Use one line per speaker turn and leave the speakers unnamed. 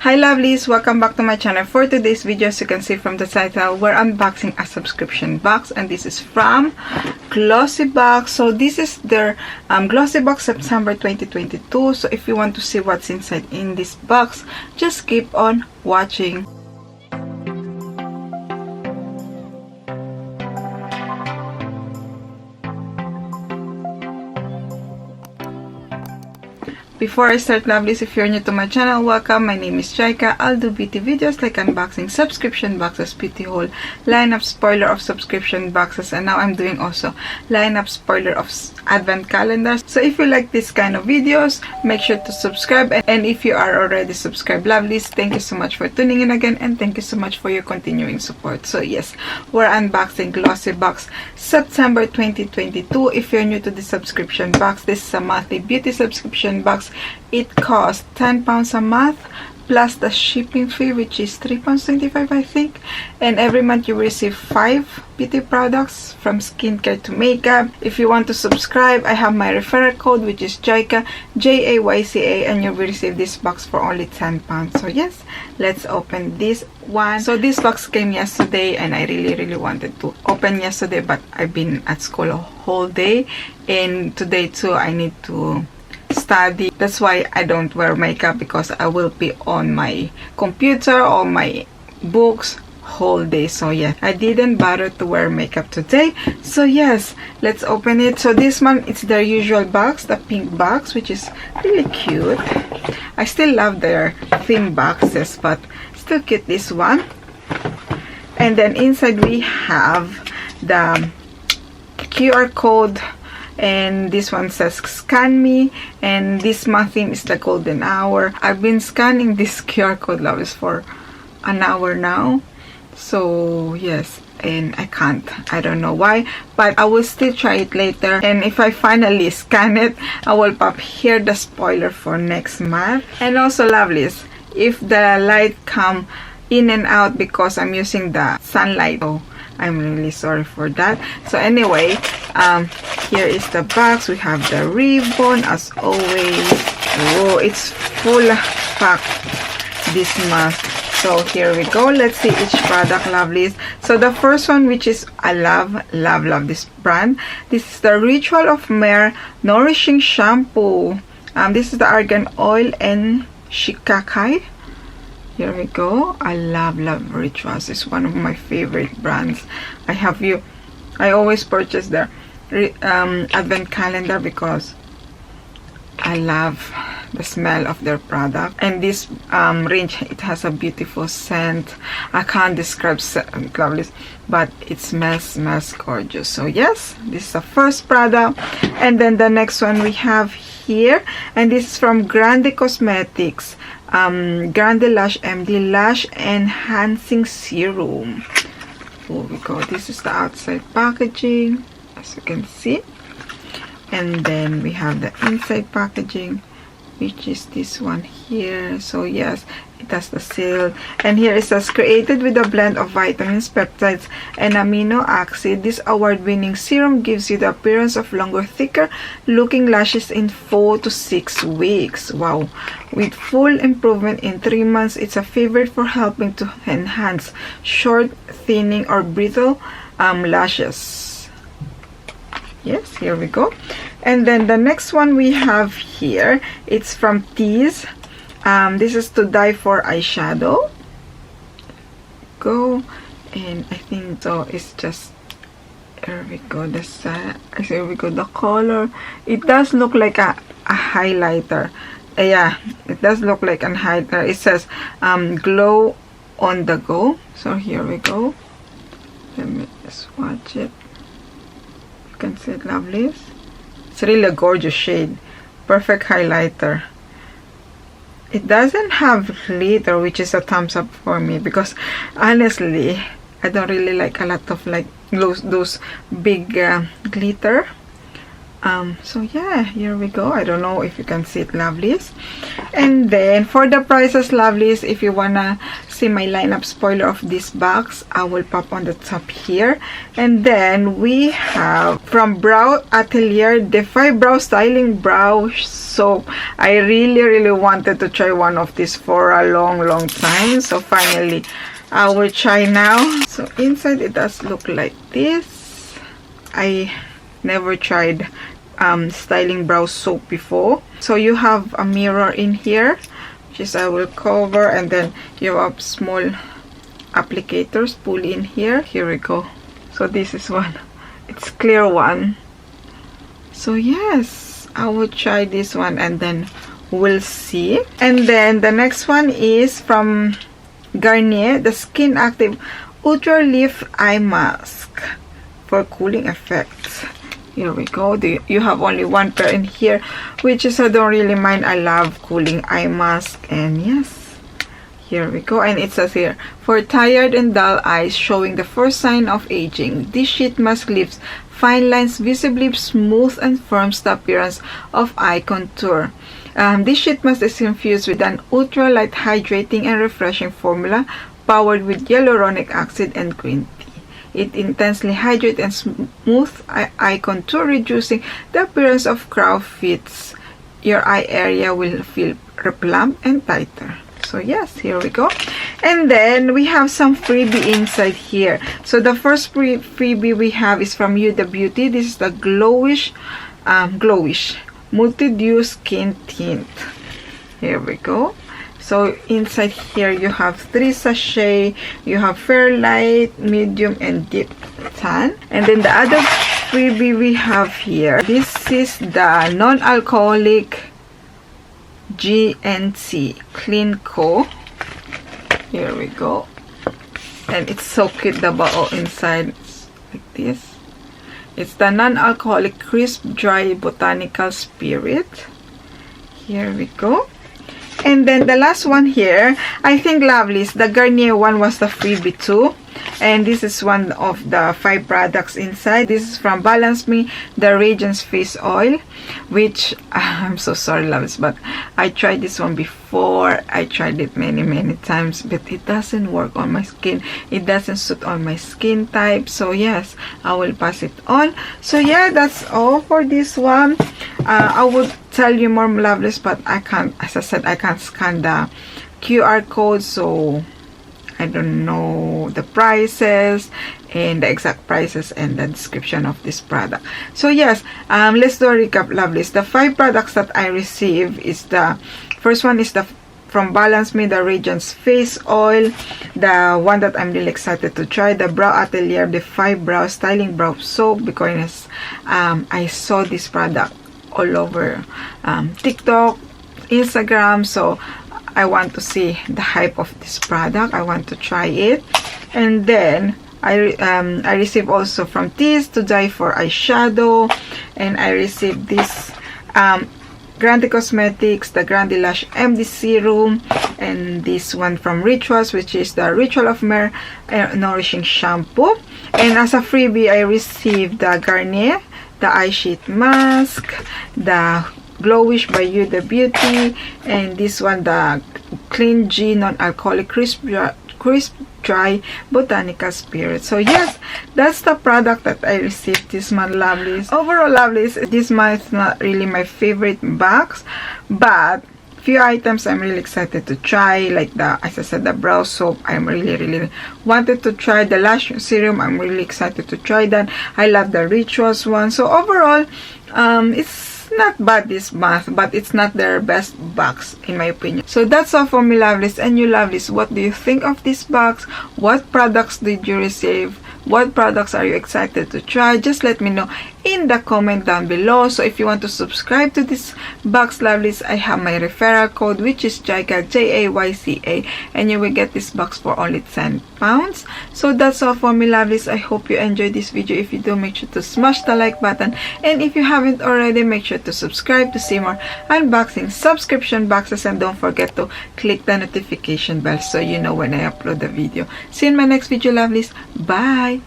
Hi lovelies, welcome back to my channel. For today's video, as you can see from the title, we're unboxing a subscription box, and this is from Glossybox. So this is their Glossybox September 2022. So if you want to see what's inside in this box, just keep on watching. Before I start, lovelies, if you're new to my channel, welcome. My name is Jayca. I'll do beauty videos like unboxing subscription boxes, beauty haul, lineup spoiler of subscription boxes, and now I'm doing also lineup spoiler of advent calendars. So if you like this kind of videos, make sure to subscribe. And if you are already subscribed, lovelies, thank you so much for tuning in again, and thank you so much for your continuing support. So yes, we're unboxing Glossybox September 2022. If you're new to the subscription box, this is a monthly beauty subscription box. It costs £10 a month plus the shipping fee, which is £3.25, I think. And every month you receive 5 beauty products, from skincare to makeup. If you want to subscribe, I have my referral code, which is JAYCA, JAYCA, and you will receive this box for only £10. So yes, let's open this one. So this box came yesterday, and I really wanted to open yesterday, but I've been at school a whole day, and today too I need to study. That's why I don't wear makeup, because I will be on my computer or my books whole day. So yeah, I didn't bother to wear makeup today. So yes, let's open it. So this one, it's their usual box, the pink box, which is really cute. I still love their theme boxes, but still cute, this one. And then inside we have the QR code, and this one says scan me, and this month theme is the golden hour. I've been scanning this QR code, loves, for an hour now. So yes, and I don't know why, but I will still try it later. And if I finally scan it, I will pop here the spoiler for next month. And also, lovelies, if the light come in and out because I'm using the sunlight, oh, I'm really sorry for that. So anyway, here is the box. We have the ribbon as always. Oh, it's full packed this month. So here we go. Let's see each product, lovelies. So the first one, which is I love this brand. This is the Ritual of Mare Nourishing Shampoo. This is the argan oil and shikakai. Here we go. I love Rituals. It's one of my favorite brands. I always purchase the advent calendar because I love the smell of their product. And this range, it has a beautiful scent. I can't describe lovely, but it smells gorgeous. So yes, this is the first product. And then the next one we have here, and this is from Grande Cosmetics. Grande Lash MD Lash Enhancing Serum. Here we go. This is the outside packaging, as you can see. And then we have the inside packaging, which is this one here. So yes, it has the seal. And here it says, created with a blend of vitamins, peptides, and amino acid, this award-winning serum gives you the appearance of longer, thicker looking lashes in 4 to 6 weeks. Wow. With full improvement in 3 months, it's a favorite for helping to enhance short, thinning, or brittle lashes. Yes, here we go. And then the next one we have here, it's from Tease. This is To Die For eyeshadow. Go, and I think so it's just, here we go, here we go, the color. It does look like a highlighter. Yeah, it does look like a highlighter. It says glow on the go. So here we go. Let me swatch it. You can see it, lovelies. It's really a gorgeous shade. Perfect highlighter. It doesn't have glitter, which is a thumbs up for me, because honestly I don't really like a lot of like those big glitter. So yeah, here we go. I don't know if you can see it, lovelies. And then for the prices, lovelies, if you wanna see my lineup spoiler of this box, I will pop on the top here. And then we have from Brow Atelier the 5 Brow Styling Brow Soap. I really wanted to try one of these for a long time, so finally I will try now. So inside it does look like this. I never tried styling brow soap before. So you have a mirror in here, which is I will cover, and then you have small applicators pull in here. Here we go. So this is one. It's clear one. So yes, I will try this one and then we'll see. And then the next one is from Garnier, the Skin Active Ultra Leaf Eye Mask for cooling effects. Here we go. You have only one pair in here, which is I don't really mind. I love cooling eye mask. And yes, here we go. And it says here, for tired and dull eyes showing the first sign of aging, this sheet mask leaves fine lines, visibly smooth and firms the appearance of eye contour. This sheet mask is infused with an ultra light hydrating and refreshing formula powered with hyaluronic acid and green tea. It intensely hydrates and smooths eye contour, reducing the appearance of crow fits. Your eye area will feel plump and tighter. So yes, here we go. And then we have some freebie inside here. So the first freebie we have is from Huda Beauty. This is the Glowish Multi-Dew Skin Tint. Here we go. So inside here you have 3 sachets. You have fair, light, medium, and deep tan. And then the other freebie we have here, this is the non-alcoholic GNC Clean Co. Here we go. And it's so cute, the bottle inside. It's like this. It's the non-alcoholic crisp dry botanical spirit. Here we go. And then the last one here, I think, lovelies, the Garnier one was the freebie too. And this is one of the 5 products inside. This is from Balance Me, the Radiance Face Oil, which I'm so sorry, lovelies, but I tried this one before. I tried it many times, but it doesn't work on my skin. It doesn't suit on my skin type. So yes, I will pass it on. So yeah, that's all for this one. I would tell you more, lovelies, but I can't, as I said, I can't scan the QR code, so I don't know the prices and the exact prices and the description of this product. So yes, let's do a recap, lovelies. The 5 products that I received is the first one is the from Balance Me, the Radiance Face Oil, the one that I'm really excited to try, the Brow Atelier, the 5 Brow Styling Brow Soap, because I saw this product all over TikTok, Instagram, so I want to see the hype of this product. I want to try it. And then I received also from Tease to Die for eyeshadow, and I received this Grande Cosmetics, the Grande Lash MD Serum, and this one from Rituals, which is the Ritual of Mer Nourishing Shampoo. And as a freebie, I received the Garnier, the Eye Sheet Mask, the Glowish by Huda Beauty, and this one, the Clean G Non-Alcoholic Crisp Dry Botanical Spirit. So yes, that's the product that I received this month, lovelies. Overall, lovelies, this month is not really my favorite box, but few items I'm really excited to try, like the, as I said, the brow soap. I'm really wanted to try the lash serum. I'm really excited to try that. I love the Rituals one. So overall, it's not bad this month, but it's not their best box in my opinion. So that's all for me, lovelies. And you, lovelies, what do you think of this box? What products did you receive? What products are you excited to try? Just let me know in the comment down below. So if you want to subscribe to this box, lovelies, I have my referral code, which is JAYCA, JAYCA, and you will get this box for only £10. So that's all for me, lovelies. I hope you enjoyed this video. If you do, make sure to smash the like button, and if you haven't already, make sure to subscribe to see more unboxing subscription boxes, and don't forget to click the notification bell so you know when I upload the video. See you in my next video, lovelies. Bye.